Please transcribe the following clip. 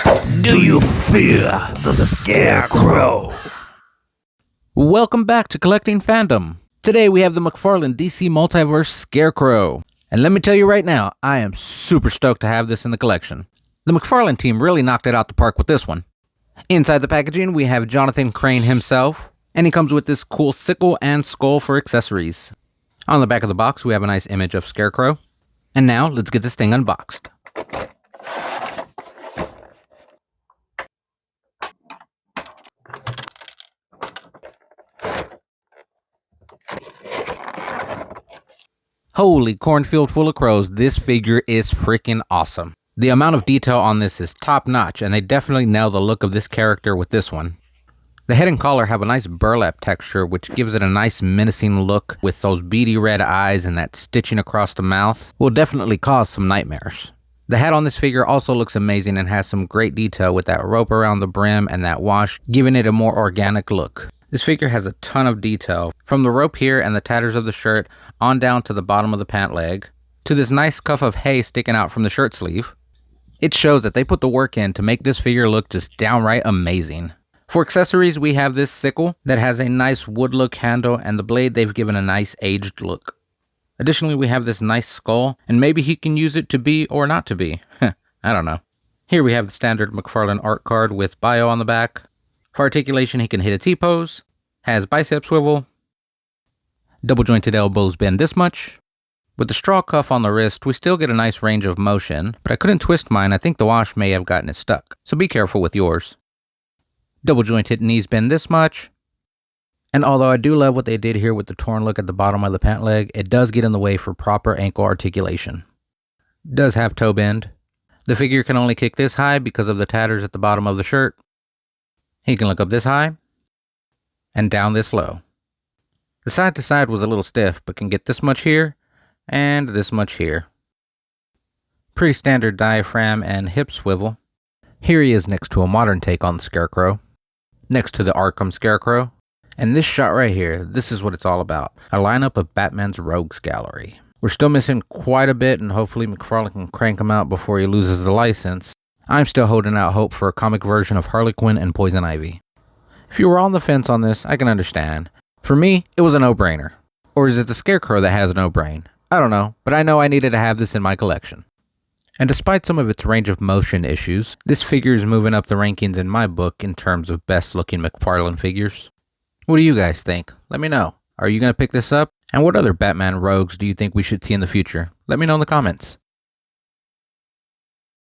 Do you fear the Scarecrow? Welcome back to Collecting Fandom. Today we have the Mcfarlane DC Multiverse Scarecrow. And let me tell you right now, I am super stoked to have this in the collection. The Mcfarlane team really knocked it out the park with this one. Inside the packaging, we have Jonathan Crane himself, and he comes with this cool sickle and skull for accessories. On the back of the box, we have a nice image of Scarecrow. And now, let's get this thing unboxed. Holy cornfield full of crows, this figure is freaking awesome. The amount of detail on this is top notch, and they definitely nail the look of this character with this one. The head and collar have a nice burlap texture, which gives it a nice menacing look with those beady red eyes and that stitching across the mouth. Will definitely cause some nightmares. The hat on this figure also looks amazing and has some great detail with that rope around the brim and that wash, giving it a more organic look. This figure has a ton of detail, from the rope here and the tatters of the shirt on down to the bottom of the pant leg, to this nice cuff of hay sticking out from the shirt sleeve. It shows that they put the work in to make this figure look just downright amazing. For accessories, we have this sickle that has a nice wood look handle, and the blade they've given a nice aged look. Additionally, we have this nice skull, and maybe he can use it to be or not to be. I don't know. Here we have the standard Mcfarlane art card with bio on the back. For articulation, he can hit a T-pose, has bicep swivel, double jointed elbows bend this much. With the straw cuff on the wrist, we still get a nice range of motion, but I couldn't twist mine. I think the wash may have gotten it stuck, so be careful with yours. Double jointed knees bend this much. And although I do love what they did here with the torn look at the bottom of the pant leg, it does get in the way for proper ankle articulation. Does have toe bend. The figure can only kick this high because of the tatters at the bottom of the shirt. He can look up this high and down this low. The side to side was a little stiff, but can get this much here and this much here. Pretty standard diaphragm and hip swivel. Here he is next to a modern take on the Scarecrow. Next to the Arkham Scarecrow. And this shot right here, this is what it's all about. A lineup of Batman's rogues gallery. We're still missing quite a bit, and hopefully Mcfarlane can crank him out before he loses the license. I'm still holding out hope for a comic version of Harley Quinn and Poison Ivy. If you were on the fence on this, I can understand. For me, it was a no-brainer. Or is it the Scarecrow that has no brain? I don't know, but I know I needed to have this in my collection. And despite some of its range of motion issues, this figure is moving up the rankings in my book in terms of best-looking Mcfarlane figures. What do you guys think? Let me know. Are you going to pick this up? And what other Batman rogues do you think we should see in the future? Let me know in the comments.